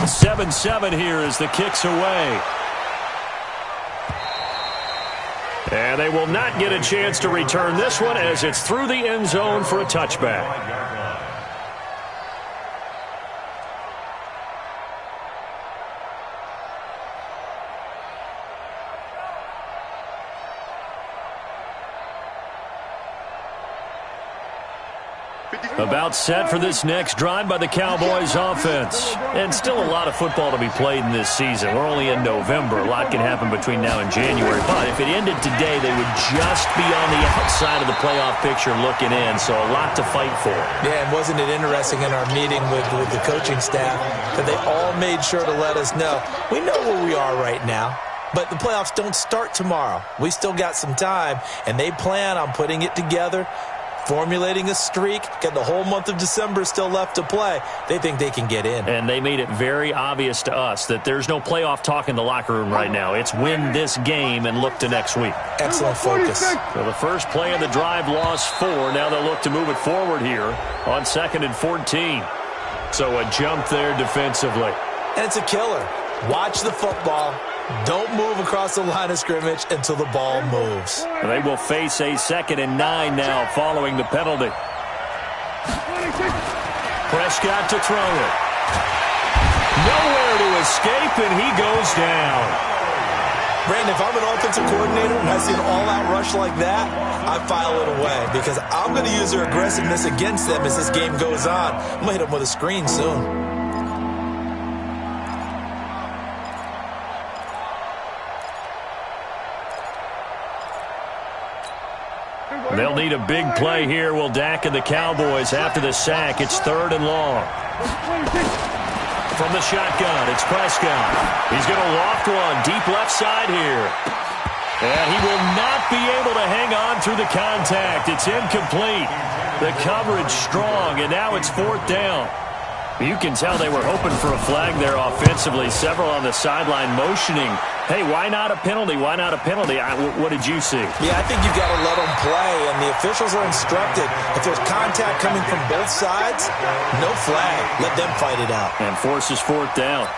7-7 here as the kick's away. And they will not get a chance to return this one as it's through the end zone for a touchback. About set for this next drive by the Cowboys offense. And still a lot of football to be played in this season. We're only in November. A lot can happen between now and January. But if it ended today, they would just be on the outside of the playoff picture looking in. So a lot to fight for. Yeah, and wasn't it interesting in our meeting with the coaching staff that they all made sure to let us know, we know where we are right now. But the playoffs don't start tomorrow. We still got some time, and they plan on putting it together, formulating a streak, got the whole month of December still left to play. They think they can get in. And they made it very obvious to us that there's no playoff talk in the locker room right now. It's win this game and look to next week. Excellent focus. So the first play of the drive lost 4. Now they'll look to move it forward here on 2nd and 14. So a jump there defensively. And it's a killer. Watch the football. Don't move across the line of scrimmage until the ball moves. They will face a 2nd and 9 now following the penalty. Prescott to throw it. Nowhere to escape, and he goes down. Brandon, if I'm an offensive coordinator and I see an all-out rush like that, I file it away because I'm going to use their aggressiveness against them as this game goes on. I'm going to hit them with a screen soon. They'll need a big play here. Will Dak and the Cowboys after the sack. It's 3rd and long. From the shotgun, it's Prescott. He's going to loft one deep left side here. And he will not be able to hang on through the contact. It's incomplete. The coverage strong, and now it's 4th down. You can tell they were hoping for a flag there offensively. Several on the sideline motioning, hey, why not a penalty? Why not a penalty? What did you see? Yeah, I think you've got to let them play, and the officials are instructed. If there's contact coming from both sides, no flag. Let them fight it out. And forces 4th down.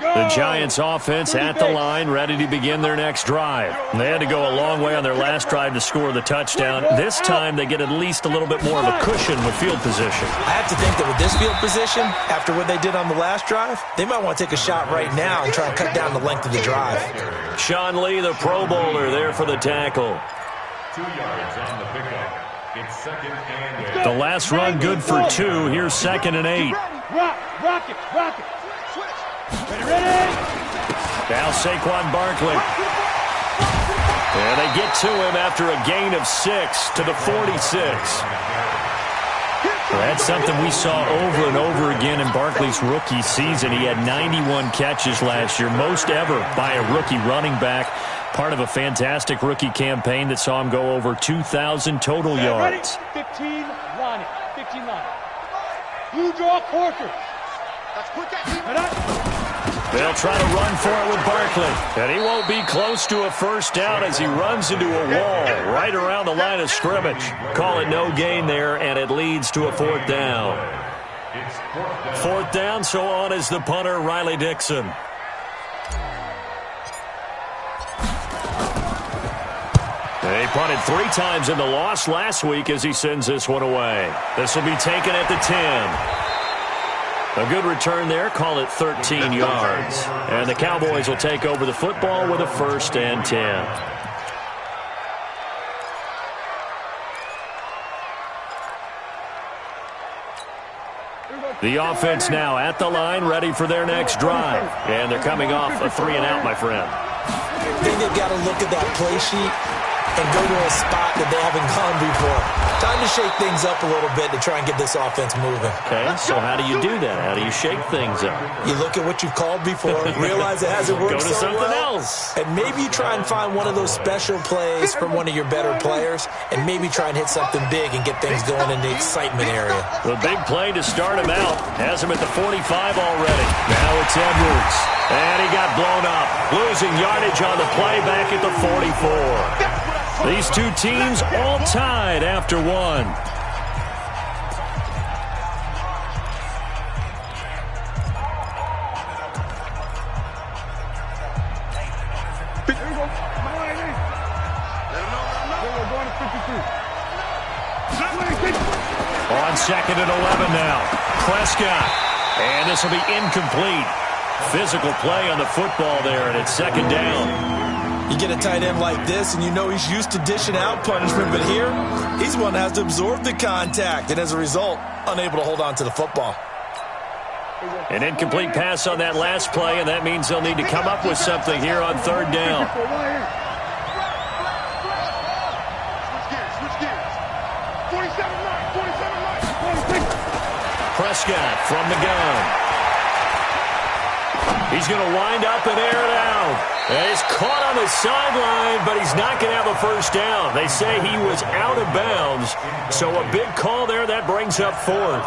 The Giants offense at the line, ready to begin their next drive. They had to go a long way on their last drive to score the touchdown. This time they get at least a little bit more of a cushion with field position. I have to think that with this field position, after what they did on the last drive, they might want to take a shot right now and try and cut down the length of the drive. Sean Lee, the Pro Bowler, there for the tackle. 2 yards on the pickup. It's 2nd and 8. The last run good for 2. Here's 2nd and 8. Rock it. Ready. Now Saquon Barkley. And they get to him after a gain of 6 to the 46. That's something we saw over and over again in Barkley's rookie season. He had 91 catches last year, most ever by a rookie running back. Part of a fantastic rookie campaign that saw him go over 2,000 total yards. 15 line. You draw quarter. Let's put that. They'll try to run for it with Barkley. And he won't be close to a 1st down as he runs into a wall right around the line of scrimmage. Call it no gain there, and it leads to a 4th down. 4th down, so on is the punter, Riley Dixon. They punted 3 times in the loss last week as he sends this one away. This will be taken at the 10. A good return there, call it 13 yards. And the Cowboys will take over the football with a 1st and 10. The offense now at the line, ready for their next drive. And they're coming off a 3-and-out, my friend. I think they've got to look at that play sheet and go to a spot that they haven't gone before. Time to shake things up a little bit to try and get this offense moving. Okay, so how do you do that? How do you shake things up? You look at what you've called before, realize it hasn't worked so well. Go to something else. And maybe you try and find one of those special plays from one of your better players, and maybe try and hit something big and get things going in the excitement area. The big play to start him out. Has him at the 45 already. Now it's Edwards. And he got blown up. Losing yardage on the play back at the 44. These two teams all tied after one. On 2nd and 11 now. Prescott. And this will be incomplete. Physical play on the football there, and it's 2nd down. You get a tight end like this, and you know he's used to dishing out punishment, but here, he's one that has to absorb the contact, and as a result, unable to hold on to the football. An incomplete pass on that last play, and that means they'll need to come up with something here on 3rd down. Prescott from the gun. He's going to wind up and air it out. And he's caught on the sideline, but he's not going to have a first down. They say he was out of bounds. So a big call there. That brings up 4th.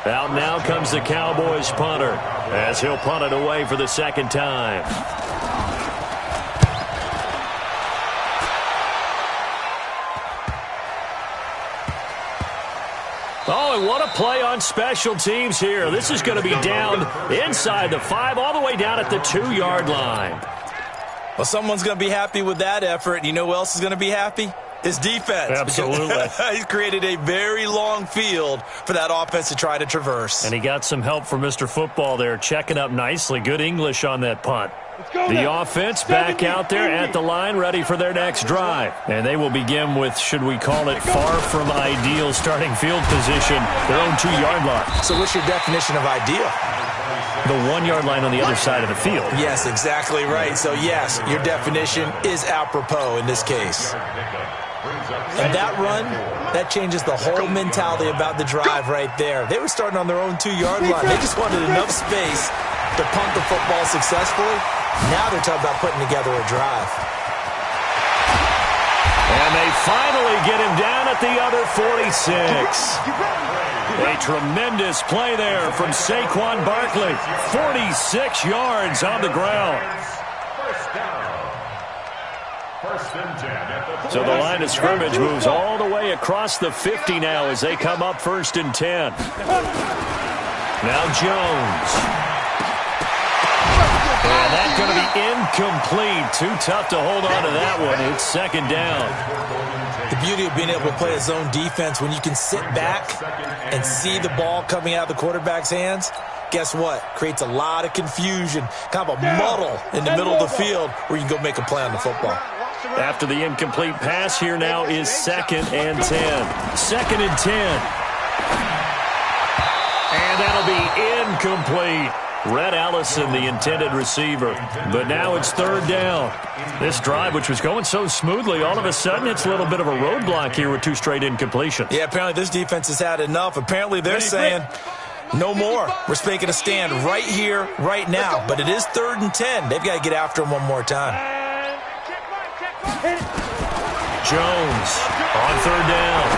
Out now comes the Cowboys punter as he'll punt it away for the 2nd time. Oh, and what a play on special teams here. This is going to be down inside the 5, all the way down at the 2-yard line. Well, someone's going to be happy with that effort. And you know who else is going to be happy? His defense. Absolutely. He's created a very long field for that offense to try to traverse. And he got some help from Mr. Football there, checking up nicely. Good English on that punt. The offense back out there at the line, ready for their next drive. And they will begin with, should we call it, far from ideal starting field position, their own 2-yard line. So what's your definition of ideal? The 1-yard line on the other side of the field. Yes, exactly right. So, yes, your definition is apropos in this case. And that run, that changes the whole mentality about the drive right there. They were starting on their own 2-yard line. They just wanted enough space to punt the football successfully. Now they're talking about putting together a drive. And they finally get him down at the other 46. A tremendous play there from Saquon Barkley. 46 yards on the ground. So the line of scrimmage moves all the way across the 50 now as they come up 1st and 10. Now Jones. And that's going to be incomplete. Too tough to hold on to that one. It's 2nd down. The beauty of being able to play a zone defense, when you can sit back and see the ball coming out of the quarterback's hands, guess what? Creates a lot of confusion, kind of a muddle in the middle of the field where you can go make a play on the football. After the incomplete pass, here now is 2nd and 10. 2nd and 10. And that'll be incomplete. Red Allison, the intended receiver. But now it's 3rd down. This drive, which was going so smoothly, all of a sudden it's a little bit of a roadblock here with 2 straight incompletions. Yeah, apparently this defense has had enough. Apparently they're saying, no more. We're making a stand right here, right now. But it is 3rd and 10. They've got to get after him one more time. Jones on 3rd down.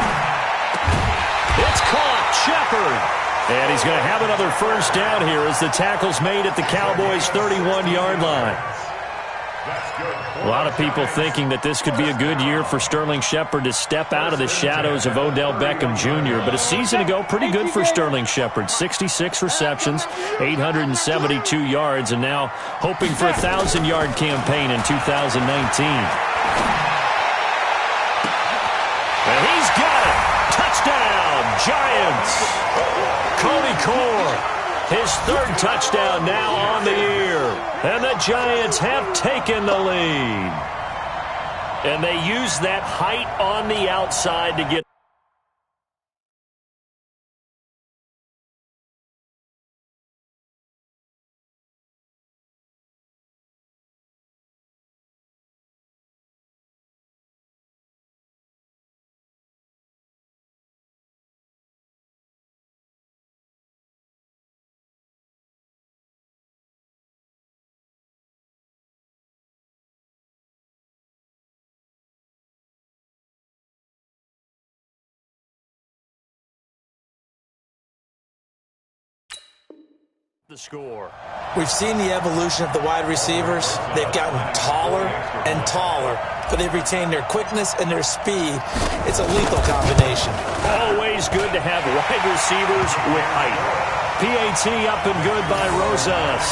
It's caught. Shepard. And he's going to have another first down here as the tackle's made at the Cowboys' 31-yard line. A lot of people thinking that this could be a good year for Sterling Shepard to step out of the shadows of Odell Beckham Jr. But a season ago, pretty good for Sterling Shepard. 66 receptions, 872 yards, and now hoping for a 1,000-yard campaign in 2019. And he's got it. Touchdown, Giants. Cody Core, his 3rd touchdown now on the year. And the Giants have taken the lead. And they use that height on the outside to get The score. We've seen the evolution of the wide receivers. They've gotten taller and taller, but they've retained their quickness and their speed. It's a lethal combination. Always good to have wide receivers with height. PAT up and good by Rosas.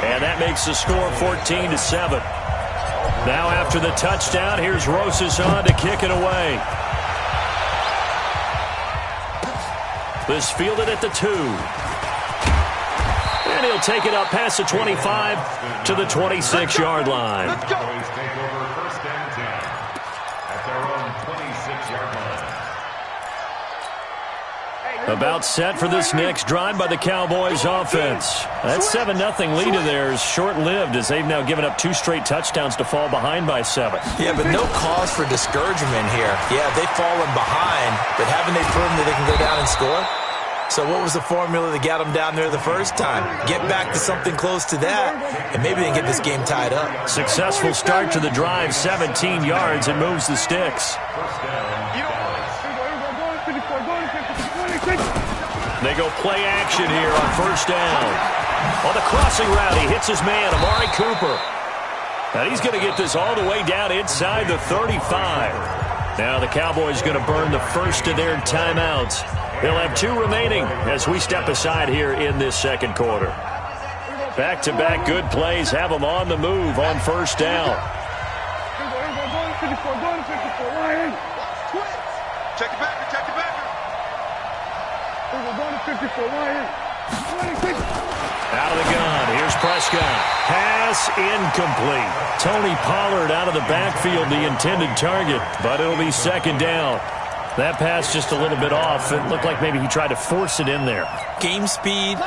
And that makes the score 14-7. Now after the touchdown, here's Rosas on to kick it away. This fielded at the 2. And he'll take it up past the 25 to the 26-yard line. Let's go. Take over first and 10 at their own 26-yard line. About set for this next drive by the Cowboys offense. That 7-0 lead of theirs short-lived as they've now given up 2 straight touchdowns to fall behind by 7. Yeah, but no cause for discouragement here. Yeah, they've fallen behind, but haven't they proven that they can go down and score? So what was the formula that got them down there the first time? Get back to something close to that, and maybe they can get this game tied up. Successful start to the drive, 17 yards, and moves the sticks. They go play action here on first down. On the crossing route, he hits his man, Amari Cooper. And he's going to get this all the way down inside the 35. Now the Cowboys going to burn the first of their timeouts. They'll have 2 remaining as we step aside here in this second quarter. Back-to-back good plays have them on the move on first down. Check it back, check it back. Out of the gun, here's Prescott. Pass incomplete. Tony Pollard out of the backfield, the intended target, but it'll be second down. That pass just a little bit off. It looked like maybe he tried to force it in there. Game speed,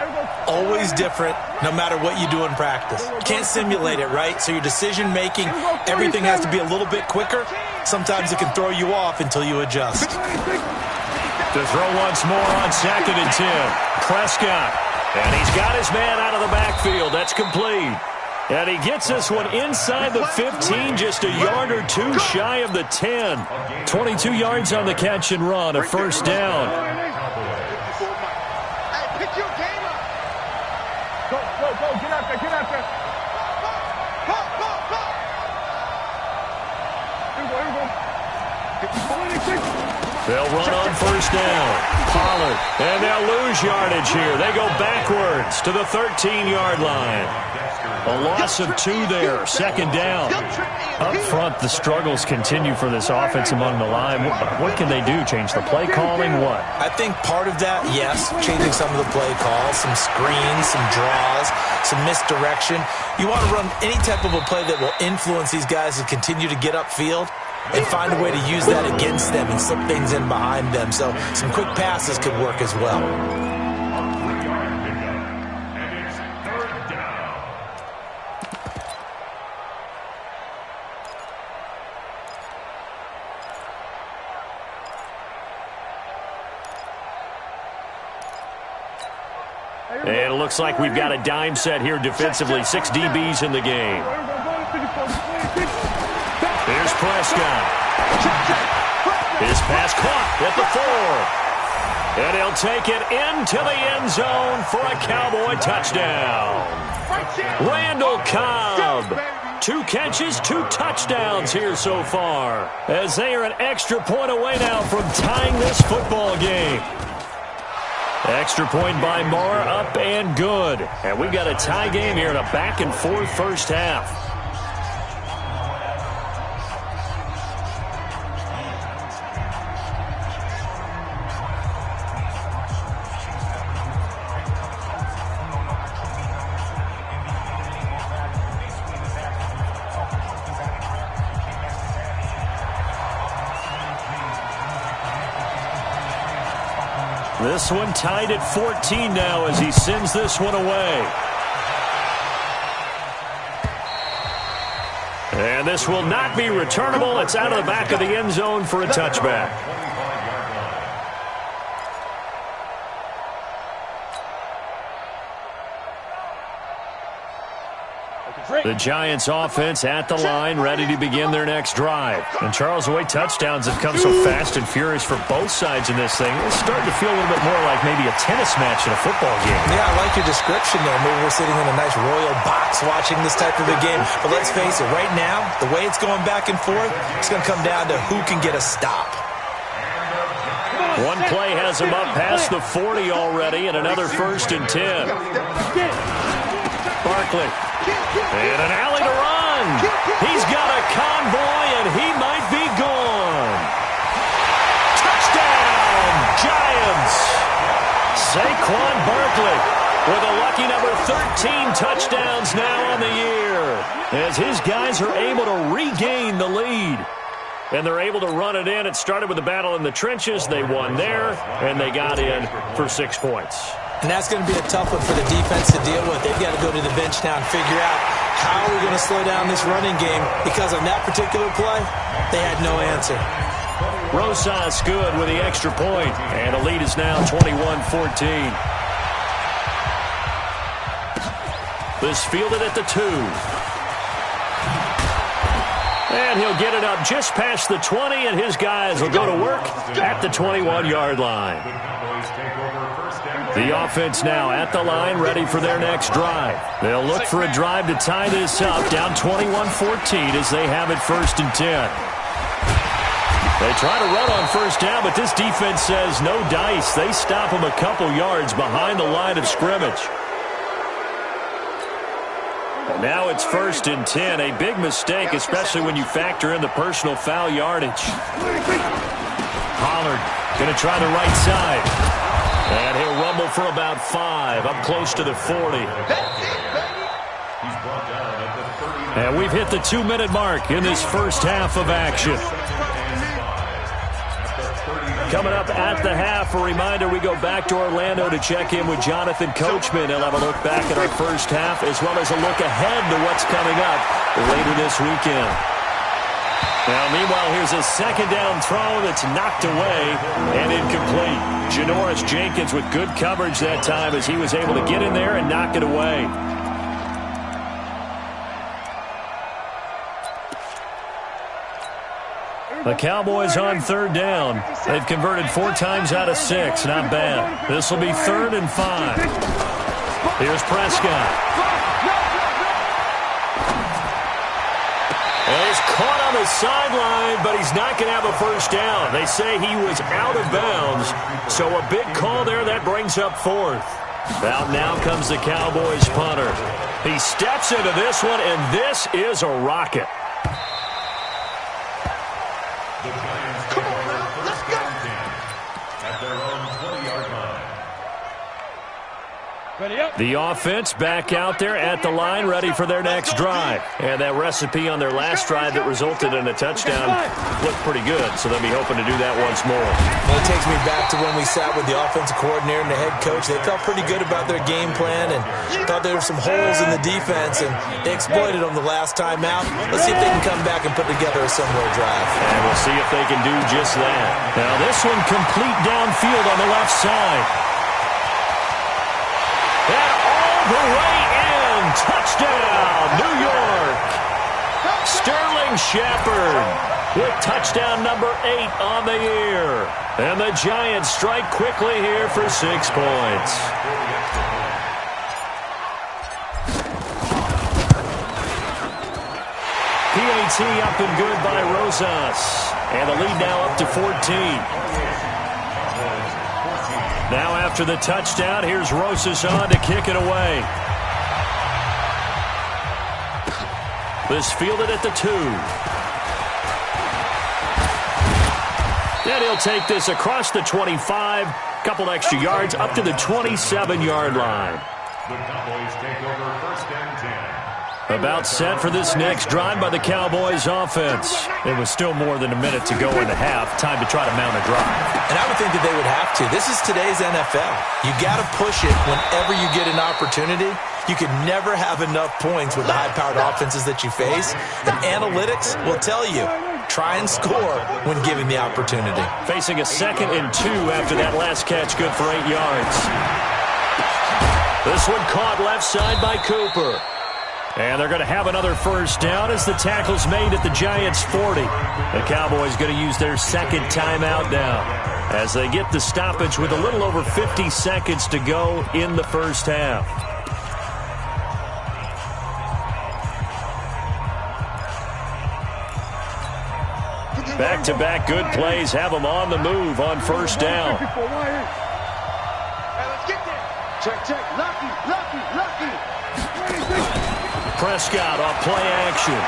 always different, no matter what you do in practice. You can't simulate it, right? So your decision-making, everything has to be a little bit quicker. Sometimes it can throw you off until you adjust. To throw once more on 2nd and 10. Prescott. And he's got his man out of the backfield. That's complete. And he gets this one inside the 15, just a yard or 2 shy of the 10. 22 yards on the catch and run, a first down. Hey, pick your game up. Go, get out there, get out there. Go. Here we go. They'll run on first down. Pollard, and they'll lose yardage here. They go backwards to the 13-yard line. A loss of 2 there, second down. Up front, the struggles continue for this offense among the line. What can they do? Change the play calling? What? I think part of that, yes, changing some of the play calls, some screens, some draws, some misdirection. You want to run any type of a play that will influence these guys to continue to get upfield and find a way to use that against them and slip things in behind them. So some quick passes could work as well. And it looks like we've got a dime set here defensively. 6 DBs in the game. Here's Prescott. His pass caught at the 4. And he'll take it into the end zone for a Cowboy touchdown. Randall Cobb. 2 catches, 2 touchdowns here so far, as they are an extra point away now from tying this football game. Extra point by Moore, up and good. And we've got a tie game here in a back-and-forth first half. This one tied at 14 now as he sends this one away. And this will not be returnable. It's out of the back of the end zone for a touchback. The Giants offense at the line, ready to begin their next drive. And Charles, the way touchdowns have come so fast and furious for both sides in this thing, it's starting to feel a little bit more like maybe a tennis match in a football game. Yeah, I like your description there. Maybe we're sitting in a nice royal box watching this type of a game. But let's face it, right now, the way it's going back and forth, it's going to come down to who can get a stop. One play has him up past the 40 already, and another 1st and 10. Barkley. And an alley to run. He's got a convoy, and he might be gone. Touchdown, Giants. Saquon Barkley with a lucky number 13 touchdowns now on the year, as his guys are able to regain the lead. And they're able to run it in. It started with a battle in the trenches. They won there, and they got in for 6 points. And that's going to be a tough one for the defense to deal with. They've got to go to the bench now and figure out how are we going to slow down this running game, because on that particular play, they had no answer. Rosas good with the extra point, and the lead is now 21-14. This fielded at the 2. And he'll get it up just past the 20, and his guys will go to work at the 21-yard line. The offense now at the line, ready for their next drive. They'll look for a drive to tie this up, down 21-14 as they have it 1st and 10. They try to run on 1st down, but this defense says no dice. They stop them a couple yards behind the line of scrimmage. And now it's 1st and 10, a big mistake, especially when you factor in the personal foul yardage. Pollard going to try the right side. And he'll rumble for about 5, up close to the 40. And we've hit the 2-minute mark in this first half of action. Coming up at the half, a reminder, we go back to Orlando to check in with Jonathan Coachman. He'll have a look back at our first half, as well as a look ahead to what's coming up later this weekend. Now, meanwhile, here's a 2nd down throw that's knocked away and incomplete. Janoris Jenkins with good coverage that time as he was able to get in there and knock it away. The Cowboys on 3rd down. They've converted 4 times out of 6. Not bad. This will be 3rd and 5. Here's Prescott. And he's caught on the sideline, but he's not going to have a 1st down. They say he was out of bounds. So a big call there. That brings up 4th. Out now comes the Cowboys punter. He steps into this one, and this is a rocket. The offense back out there at the line, ready for their next drive. And that recipe on their last drive that resulted in a touchdown looked pretty good, so they'll be hoping to do that once more. Well, it takes me back to when we sat with the offensive coordinator and the head coach. They felt pretty good about their game plan and thought there were some holes in the defense, and they exploited them the last time out. Let's see if they can come back and put together a similar drive. And we'll see if they can do just that. Now this one complete downfield on the left side. The way in. Touchdown, New York. Sterling Shepard with touchdown number 8 on the year. And the Giants strike quickly here for 6 points. PAT up and good by Rosas. And the lead now up to 14. Now after the touchdown, here's Rosas on to kick it away. This fielded at the 2. And he'll take this across the 25. Couple extra yards up to the 27-yard line. The Cowboys take over 1st and 10. About set for this next drive by the Cowboys offense. It was still more than a minute to go in the half. Time to try to mount a drive. And I would think that they would have to. This is today's NFL. You got to push it whenever you get an opportunity. You can never have enough points with the high-powered offenses that you face. And analytics will tell you, try and score when given the opportunity. Facing a 2nd and 2 after that last catch, good for 8 yards. This one caught left side by Cooper. And they're going to have another first down as the tackle's made at the Giants' 40. The Cowboys going to use their second timeout now as they get the stoppage with a little over 50 seconds to go in the first half. Back-to-back good plays have them on the move on first down. Check. Lucky. Prescott on play action.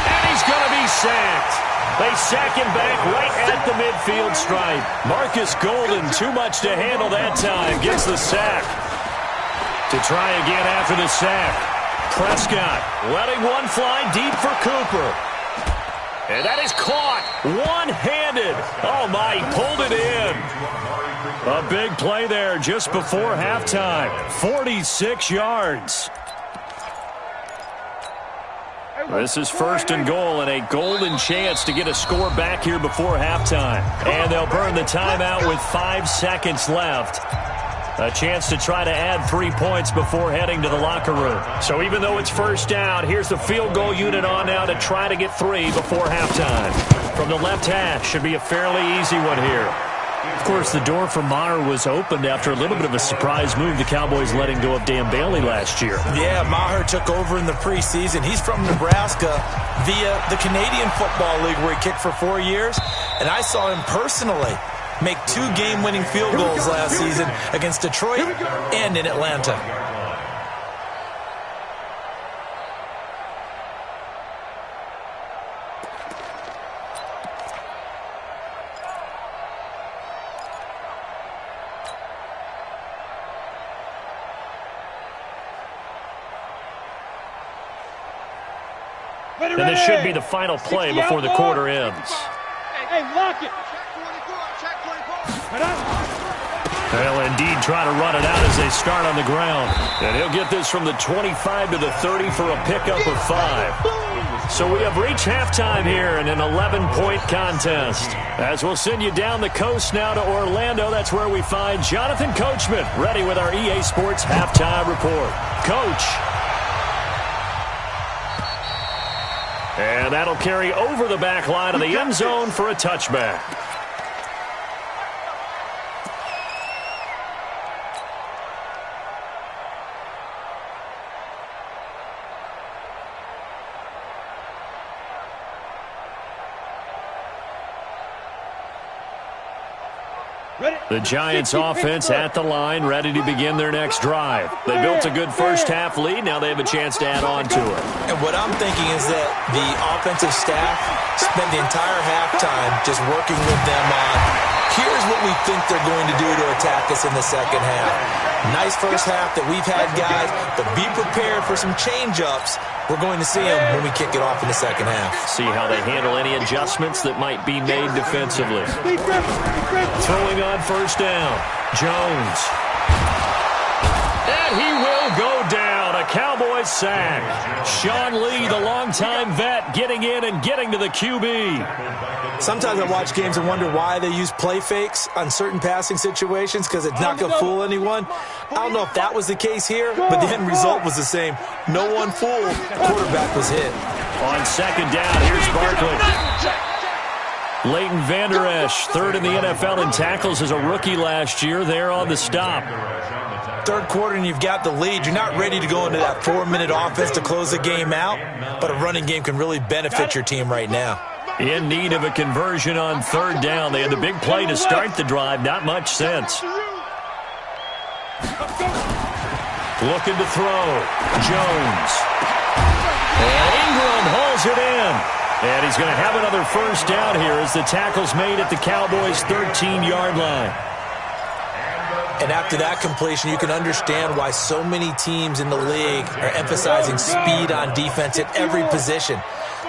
And he's going to be sacked. They sack him back right at the midfield stripe. Marcus Golden, too much to handle that time, gets the sack. To try again after the sack. Prescott letting one fly deep for Cooper. And that is caught one-handed. Oh, my, he pulled it in. A big play there just before halftime. 46 yards. This is first and goal and a golden chance to get a score back here before halftime. And they'll burn the timeout with 5 seconds left. A chance to try to add 3 points before heading to the locker room. So even though it's first down, here's the field goal unit on now to try to get 3 before halftime. From the left hash, should be a fairly easy one here. Of course, the door for Maher was opened after a little bit of a surprise move. The Cowboys letting go of Dan Bailey last year. Yeah, Maher took over in the preseason. He's from Nebraska via the Canadian Football League where he kicked for 4 years. And I saw him personally make 2 game-winning field goals last season against Detroit and in Atlanta. And this should be the final play before the quarter ends. Hey, lock it. They'll indeed try to run it out as they start on the ground. And he'll get this from the 25 to the 30 for a pickup of 5. So we have reached halftime here in an 11-point contest. As we'll send you down the coast now to Orlando, that's where we find Jonathan Coachman ready with our EA Sports halftime report. Coach. And that'll carry over the back line of the end zone for a touchback. The Giants offense at the line, ready to begin their next drive. They built a good first-half lead. Now they have a chance to add on to it. And what I'm thinking is that the offensive staff spent the entire halftime just working with them on, here's what we think they're going to do to attack us in the second half. Nice first half that we've had, guys, but be prepared for some change-ups. We're going to see them when we kick it off in the second half. See how they handle any adjustments that might be made defensively. Throwing on first down. Jones. And he will go down. A Cowboys sack. Sean Lee, the longtime vet, getting in and getting to the QB. Sometimes I watch games and wonder why they use play fakes on certain passing situations because it's not going to fool anyone. I don't know if that was the case here, but the end result was the same. No one fooled. The quarterback was hit. On second down, here's Barkley. Leighton Vander Esch, third in the NFL in tackles as a rookie last year. There on the stop. Third quarter and you've got the lead. You're not ready to go into that 4-minute offense to close the game out, but a running game can really benefit your team right now. In need of a conversion on third down. They had the big play to start the drive. Not much sense. Looking to throw. Jones. And Ingram hauls it in. And he's going to have another first down here as the tackle's made at the Cowboys' 13-yard line. And after that completion, you can understand why so many teams in the league are emphasizing speed on defense at every position.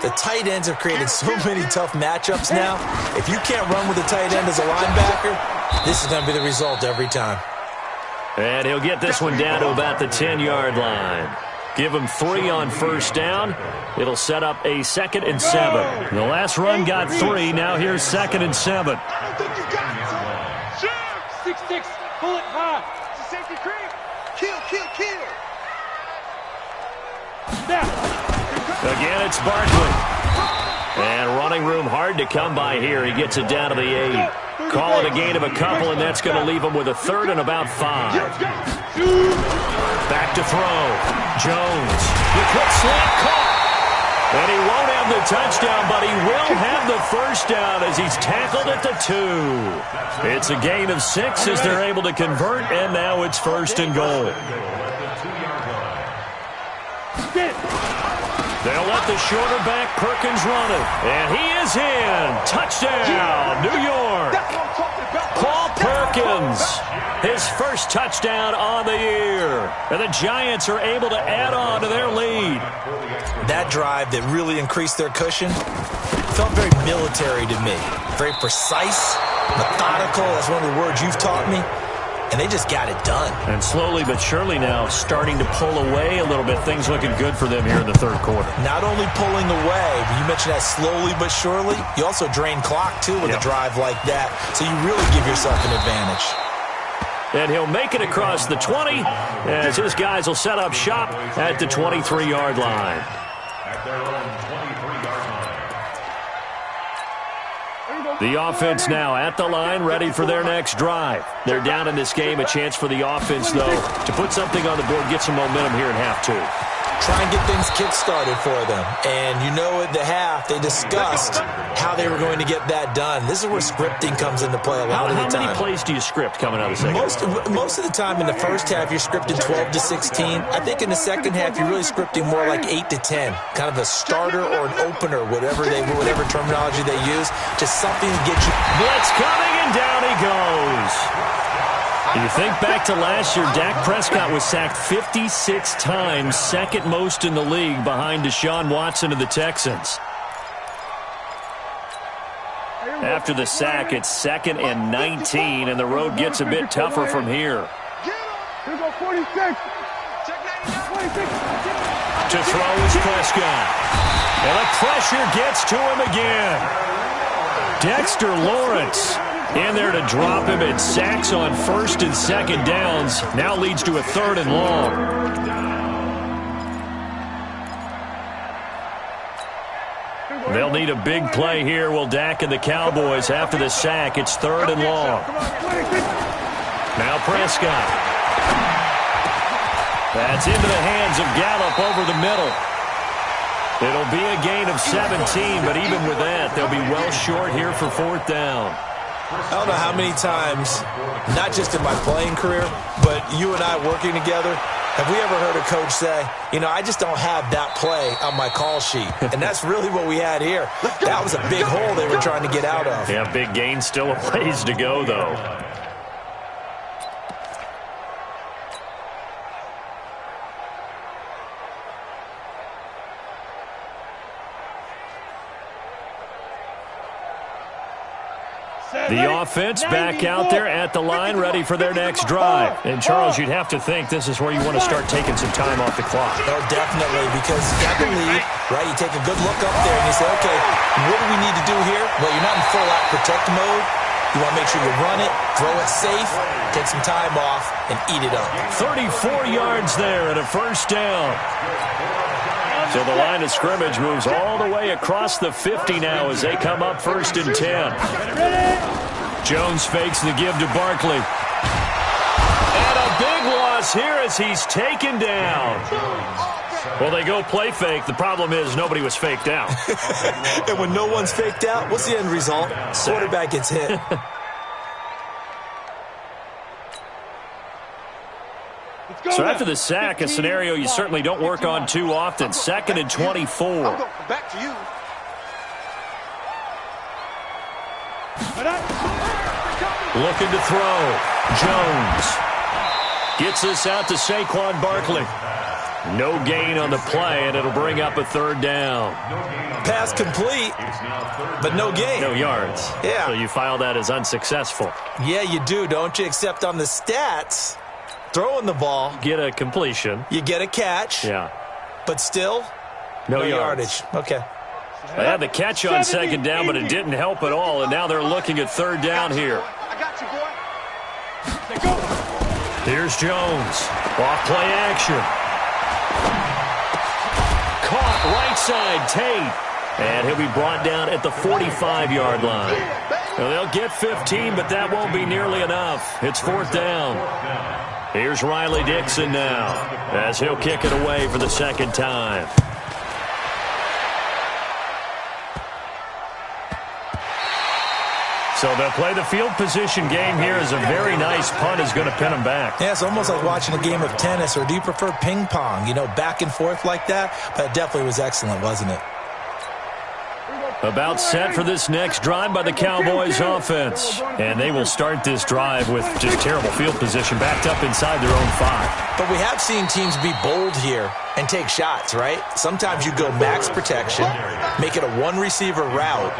The tight ends have created so many tough matchups now. If you can't run with a tight end as a linebacker, this is going to be the result every time. And he'll get this one down to about the 10-yard line. Give him 3 on first down. It'll set up a 2nd and 7. The last run got 3. Now here's 2nd and 7. 6-6. Pull it high. Safety creep. Kill. Again, it's Barkley. And running room hard to come by here. He gets it down to the 8. Call it a gain of a couple, and that's going to leave him with a third and about 5. Back to throw. Jones. The quick slant caught. And he won't have the touchdown, but he will have the first down as he's tackled at the 2. It's a gain of 6 as they're able to convert, and now it's first and goal. They'll let the shorter back Perkins run it. And he is in. Touchdown, New York. Paul Perkins, his first touchdown on the year. And the Giants are able to add on to their lead. That drive that really increased their cushion felt very military to me. Very precise, methodical. That's one of the words you've taught me. And they just got it done. And slowly but surely now starting to pull away a little bit. Things looking good for them here in the third quarter. Not only pulling away, but you mentioned that slowly but surely. You also drain clock, too, with a drive like that. So you really give yourself an advantage. And he'll make it across the 20 as his guys will set up shop at the 23-yard line. At their own 23-yard line. The offense now at the line, ready for their next drive. They're down in this game. A chance for the offense, though, to put something on the board, get some momentum here in half 2. Try and get things kick-started for them. And you know at the half, they discussed how they were going to get that done. This is where scripting comes into play a lot of the time. How many plays do you script coming out of the second half? Most of the time in the first half, you're scripting 12 to 16. I think in the second half, you're really scripting more like 8 to 10. Kind of a starter or an opener, whatever terminology they use. Just something to get you. Blitz coming, and down he goes. You think back to last year, Dak Prescott was sacked 56 times, second most in the league behind Deshaun Watson of the Texans. After the sack, it's 2nd and 19, and the road gets a bit tougher from here. Here go 46. To throw is Prescott. And the pressure gets to him again. Dexter Lawrence in there to drop him. It sacks on 1st and 2nd downs. Now leads to a 3rd and long. They'll need a big play here, will Dak and the Cowboys. After the sack, it's 3rd and long. Now Prescott. That's into the hands of Gallup over the middle. It'll be a gain of 17, but even with that, they'll be well short here for 4th down. I don't know how many times, not just in my playing career, but you and I working together, have we ever heard a coach say, I just don't have that play on my call sheet. And that's really what we had here. That was a big hole they were trying to get out of. Yeah, big gain, still a ways to go, though. The offense back out there at the line, ready for their next drive. And, Charles, you'd have to think this is where you want to start taking some time off the clock. Oh, definitely, because you got the lead, right? You take a good look up there and you say, okay, what do we need to do here? Well, you're not in full-out protect mode. You want to make sure you run it, throw it safe, take some time off, and eat it up. 34 yards there and a 1st down. So the line of scrimmage moves all the way across the 50 now as they come up 1st and 10. Jones fakes the give to Barkley. And a big loss here as he's taken down. Well, they go play fake. The problem is nobody was faked out. And when no one's faked out, what's the end result? Quarterback gets hit. So after the sack, a scenario you certainly don't work on too often. 2nd and 24. Back to you. Looking to throw. Jones gets this out to Saquon Barkley. No gain on the play, and it'll bring up a 3rd down. Pass complete, but no gain. No yards. Yeah. So you file that as unsuccessful. Yeah, you do, don't you? Except on the stats, throwing the ball. Get a completion. You get a catch. Yeah. But still, no yardage. Okay. They had the catch on 2nd down, but it didn't help at all, and now they're looking at 3rd down here. I got you, boy. Here's Jones. Off play action. side, Tate. And he'll be brought down at the 45-yard line. Well, they'll get 15, but that won't be nearly enough. It's 4th down. Here's Riley Dixon now as he'll kick it away for the second time. So they'll play the field position game here as a very nice punt is going to pin them back. Yeah, it's almost like watching a game of tennis, or do you prefer ping pong? You know, back and forth like that? But it definitely was excellent, wasn't it? About set for this next drive by the Cowboys offense. And they will start this drive with just terrible field position backed up inside their own 5. But we have seen teams be bold here and take shots, right? Sometimes you go max protection, make it a one-receiver route,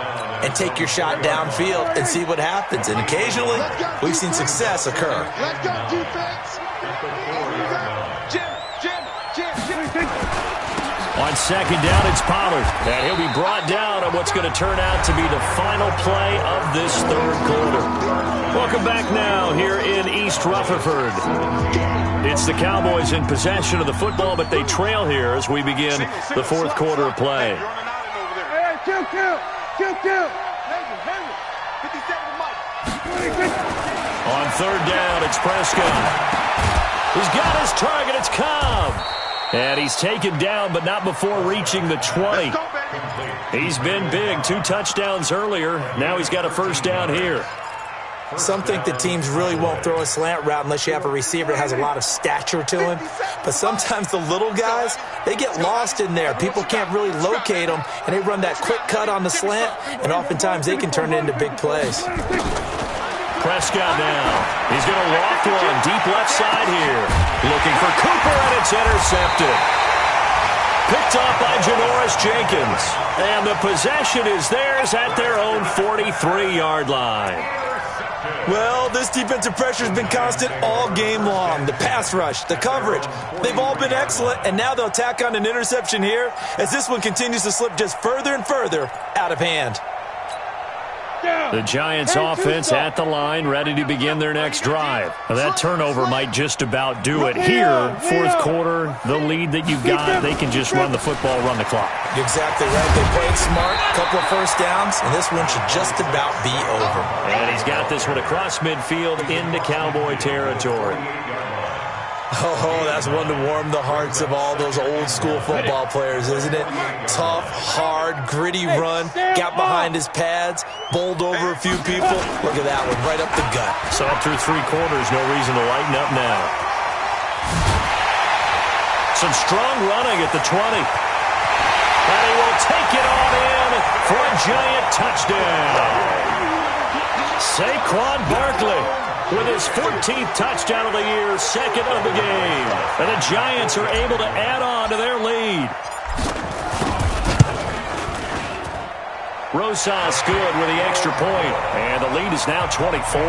and take your shot downfield and see what happens. And occasionally, we've seen success occur. Let's go, defense. Jim. On second down, it's Pollard. And he'll be brought down on what's going to turn out to be the final play of this third quarter. Welcome back now here in East Rutherford. It's the Cowboys in possession of the football, but they trail here as we begin the fourth quarter of play. Hey, kill. 50 seconds, Mike. On third down, it's Prescott. He's got his target. It's Cobb. And he's taken down, but not before reaching the 20. He's been big. 2 touchdowns earlier. Now he's got a first down here. Some think that teams really won't throw a slant route unless you have a receiver that has a lot of stature to him. But sometimes the little guys, they get lost in there. People can't really locate them, and they run that quick cut on the slant, and oftentimes they can turn it into big plays. Prescott now. He's going to walk one deep left side here. Looking for Cooper, and it's intercepted. Picked off by Janoris Jenkins. And the possession is theirs at their own 43-yard line. Well, this defensive pressure has been constant all game long. The pass rush, the coverage, they've all been excellent, and now they'll tack on an interception here as this one continues to slip just further and further out of hand. The Giants offense at the line, ready to begin their next drive. Now, that turnover might just about do it. Here, fourth quarter, the lead that you've got, they can just run the football, run the clock. Exactly right. They played smart, a couple of first downs, and this one should just about be over. And he's got this one across midfield into Cowboy territory. Oh, that's one to warm the hearts of all those old-school football players, isn't it? Tough, hard, gritty run, got behind his pads, bowled over a few people. Look at that one, right up the gut. So after 3 quarters, no reason to lighten up now. Some strong running at the 20. And he will take it on in for a Giant touchdown. Saquon Barkley with his 14th touchdown of the year, second of the game. And the Giants are able to add on to their lead. Rosas good with the extra point, and the lead is now 24.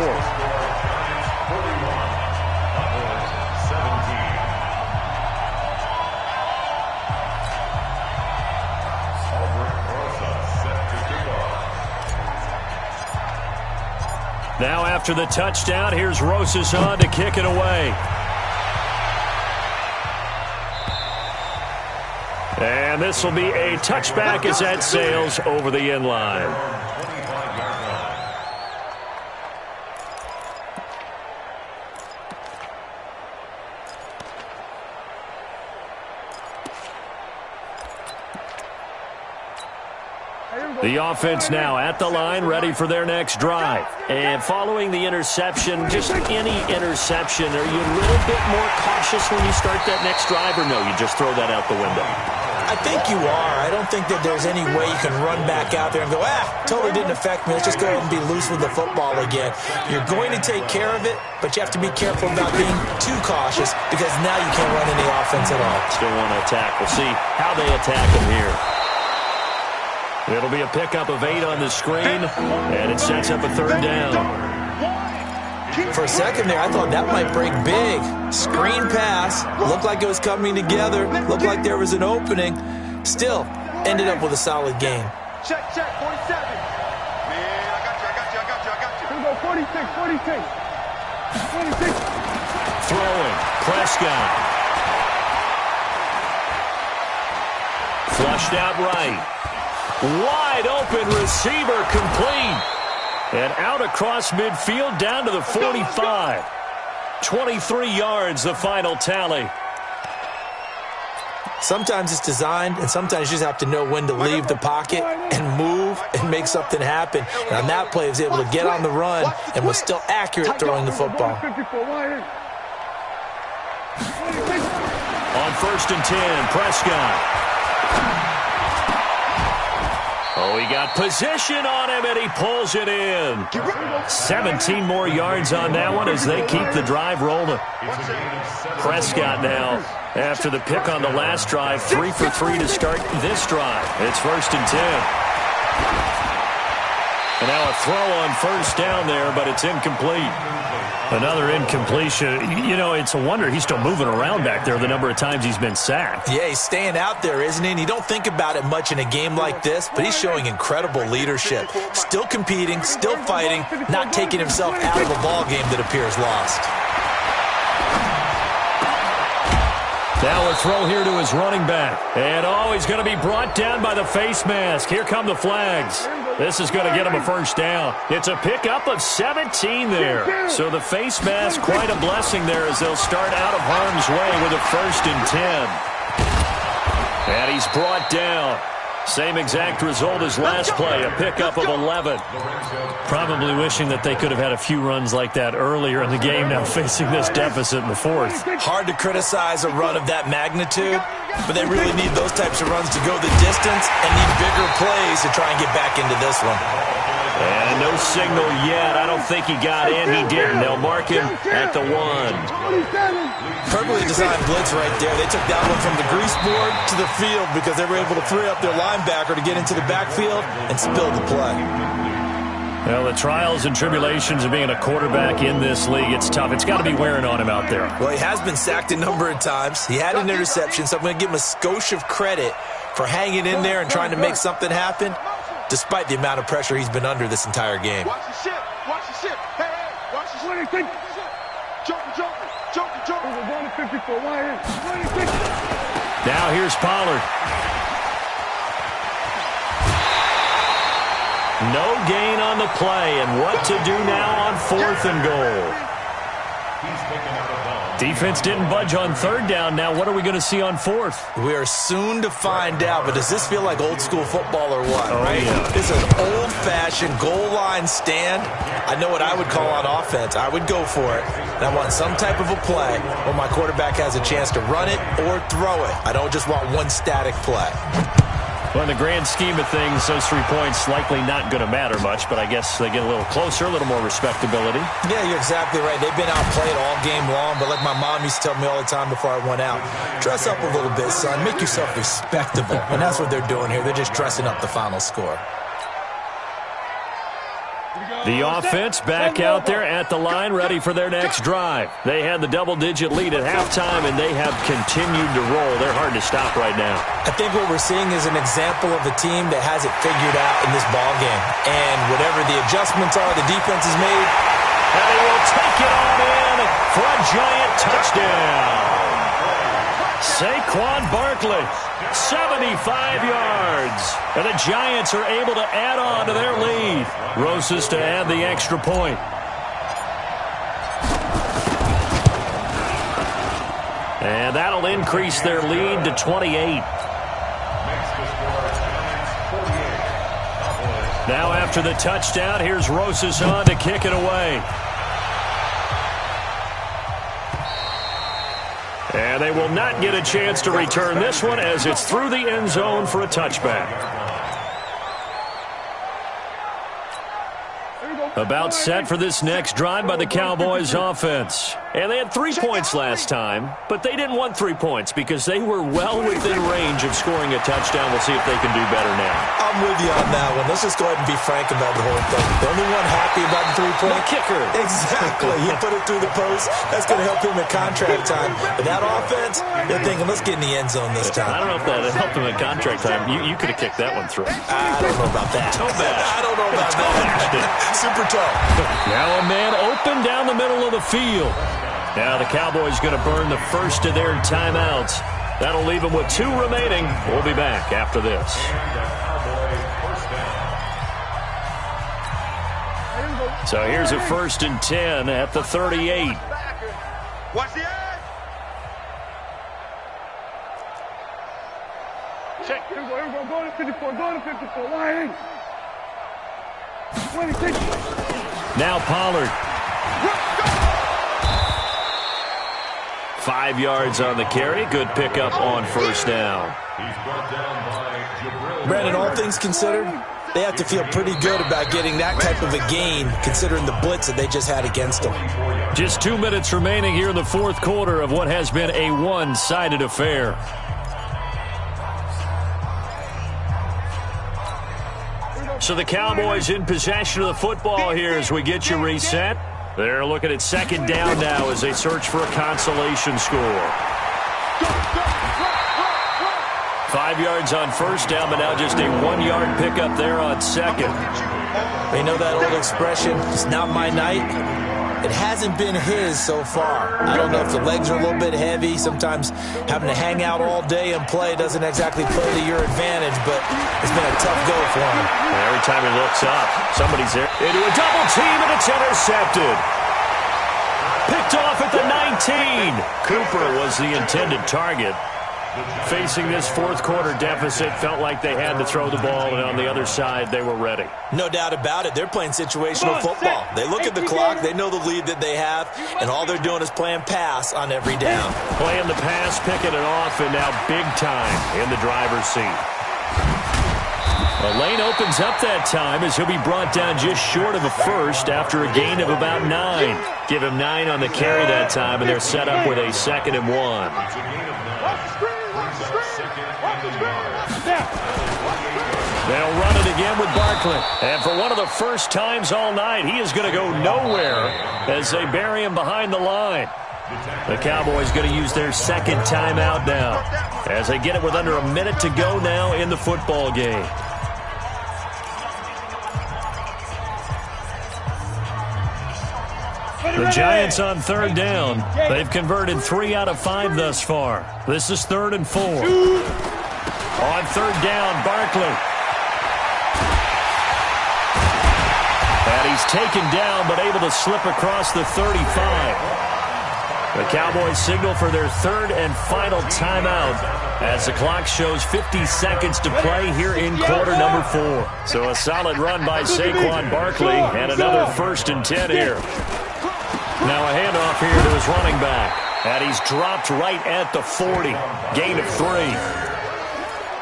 Now after the touchdown, here's Rosas on to kick it away. And this will be a touchback as that sails over the end line. The offense now at the line, ready for their next drive. And following the interception, just any interception, are you a little bit more cautious when you start that next drive, or no, you just throw that out the window? I think you are. I don't think that there's any way you can run back out there and go, totally didn't affect me. Let's just go ahead and be loose with the football again. You're going to take care of it, but you have to be careful about being too cautious because now you can't run any offense at all. Still want to attack. We'll see how they attack him here. It'll be a pickup of 8 on the screen, and it sets up a third down. For a second there, I thought that might break big. Screen pass. Looked like it was coming together. Looked like there was an opening. Still, ended up with a solid game. Check, 47. Man, I got you. Here we go, 46. Throwing, Prescott. Flushed out right. Wide open receiver complete. And out across midfield down to the 45. 23 yards, the final tally. Sometimes it's designed, and sometimes you just have to know when to leave the pocket and move and make something happen. And on that play, he was able to get on the run and was still accurate throwing the football. On 1st and 10, Prescott. Oh, he got position on him, and he pulls it in. 17 more yards on that one as they keep the drive rolling. Prescott now, after the pick on the last drive, 3 for 3 to start this drive. It's 1st and 10. And now a throw on 1st down there, but it's incomplete. Another incompletion. You know, it's a wonder he's still moving around back there the number of times he's been sacked. Yeah, he's staying out there, isn't he? And you don't think about it much in a game like this, but he's showing incredible leadership. Still competing, still fighting, not taking himself out of a ball game that appears lost. Now a throw here to his running back. And, oh, he's going to be brought down by the face mask. Here come the flags. This is going to get him a 1st down. It's a pickup of 17 there. So the face mask, quite a blessing there as they'll start out of harm's way with a 1st and 10. And he's brought down. Same exact result as last play, a pickup of 11. Probably wishing that they could have had a few runs like that earlier in the game, now facing this deficit in the 4th. Hard to criticize a run of that magnitude, but they really need those types of runs to go the distance and need bigger plays to try and get back into this one. And no signal yet. I don't think he got in. He didn't. They'll mark him at the 1. Perfectly designed blitz right there. They took that one from the grease board to the field because they were able to free up their linebacker to get into the backfield and spill the play. Well, the trials and tribulations of being a quarterback in this league, it's tough. It's got to be wearing on him out there. Well, he has been sacked a number of times. He had an interception, so I'm going to give him a skosh of credit for hanging in there and trying to make something happen, despite the amount of pressure he's been under this entire game. Watch the ship. Watch the ship. Hey, watch the ship. Jump. Now here's Pollard. No gain on the play, and what to do now on 4th and goal. Defense didn't budge on 3rd down. Now what are we going to see on 4th? We are soon to find out, but does this feel like old school football or what, oh, right? Yeah. This is an old-fashioned goal line stand. I know what I would call on offense. I would go for it. And I want some type of a play where my quarterback has a chance to run it or throw it. I don't just want one static play. Well, in the grand scheme of things, those 3 points likely not going to matter much, but I guess they get a little closer, a little more respectability. Yeah, you're exactly right. They've been outplayed all game long, but like my mom used to tell me all the time before I went out, dress up a little bit, son. Make yourself respectable. And that's what they're doing here. They're just dressing up the final score. The offense back out there at the line, ready for their next drive. They had the double-digit lead at halftime, and they have continued to roll. They're hard to stop right now. I think what we're seeing is an example of a team that has it figured out in this ball game. And whatever the adjustments are the defense has made, and he will take it on in for a giant touchdown. Saquon Barkley, 75 yards. And the Giants are able to add on to their lead. Rosas to add the extra point. And that'll increase their lead to 28. Now after the touchdown, here's Rosas on to kick it away. And they will not get a chance to return this one as it's through the end zone for a touchback. About set for this next drive by the Cowboys offense. And they had 3 points last time, but they didn't want 3 points because they were well within range of scoring a touchdown. We'll see if they can do better now. I'm with you on that one. Let's just go ahead and be frank about the whole thing. The only one happy about the 3-point kicker. Exactly. He put it through the post. That's going to help him at contract time. But that offense, they're thinking, let's get in the end zone this time. I don't know if that helped him at contract time. You could have kicked that one through. I don't know about that. Toe bash. I don't know about that. Super toe. Now a man open down the middle of the field. Now the Cowboys going to burn the first of their timeouts That'll leave him with 2 remaining. We'll be back after this. So here's a 1st and 10 at the 38. Watch the edge. Check. Here we go. Go to 54. Go to 54. Line. 26. Now Pollard. 5 yards on the carry. Good pickup on 1st down. Brandon, all things considered, they have to feel pretty good about getting that type of a gain, considering the blitz that they just had against them. Just 2 minutes remaining here in the 4th quarter of what has been a one-sided affair. So the Cowboys in possession of the football here as we get you reset. They're looking at 2nd down now as they search for a consolation score. 5 yards on 1st down, but now just a 1-yard pickup there on 2nd. You know that old expression, it's not my night? It hasn't been his so far. I don't know if the legs are a little bit heavy. Sometimes having to hang out all day and play doesn't exactly play to your advantage, but it's been a tough go for him. And every time he looks up, somebody's there. Into a double team, and it's intercepted. Picked off at the 19. Cooper was the intended target. Facing this 4th quarter deficit, felt like they had to throw the ball, and on the other side, they were ready. No doubt about it. They're playing situational football. They look at the clock, they know the lead that they have, and all they're doing is playing pass on every down. Playing the pass, picking it off, and now big time in the driver's seat. The lane opens up that time as he'll be brought down just short of a 1st after a gain of about 9. Give him 9 on the carry that time, and they're set up with a 2nd and 1. They'll run it again with Barkley. And for one of the first times all night, he is going to go nowhere as they bury him behind the line. The Cowboys going to use their 2nd timeout now as they get it with under a minute to go now in the football game. The Giants on 3rd down. They've converted 3 out of 5 thus far. This is 3rd and 4. On 3rd down, Barkley. And he's taken down but able to slip across the 35. The Cowboys signal for their 3rd and final timeout as the clock shows 50 seconds to play here in quarter number 4. So a solid run by Saquon Barkley and another 1st and 10 here. Now a handoff here to his running back. And he's dropped right at the 40. Gain of 3.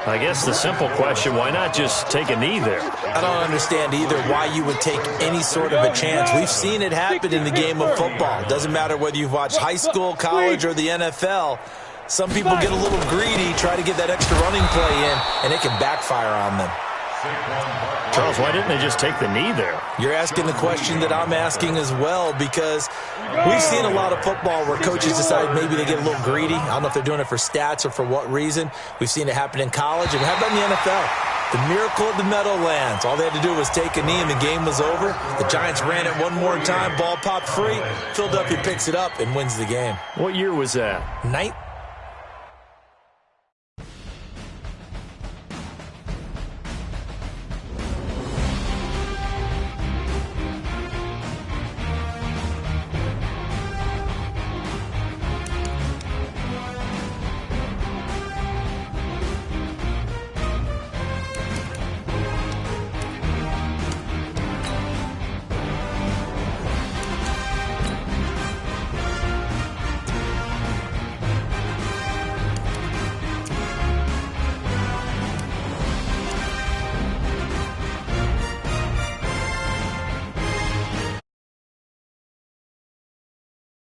I guess the simple question, why not just take a knee there? I don't understand either why you would take any sort of a chance. We've seen it happen in the game of football. Doesn't matter whether you've watched high school, college, or the NFL. Some people get a little greedy, try to get that extra running play in, and it can backfire on them. Charles, why didn't they just take the knee there? You're asking the question that I'm asking as well, because we've seen a lot of football where coaches decide maybe they get a little greedy. I don't know if they're doing it for stats or for what reason. We've seen it happen in college, and how about in the NFL? The miracle of the Meadowlands. All they had to do was take a knee, and the game was over. The Giants ran it one more time. Ball popped free. Philadelphia picks it up and wins the game. What year was that?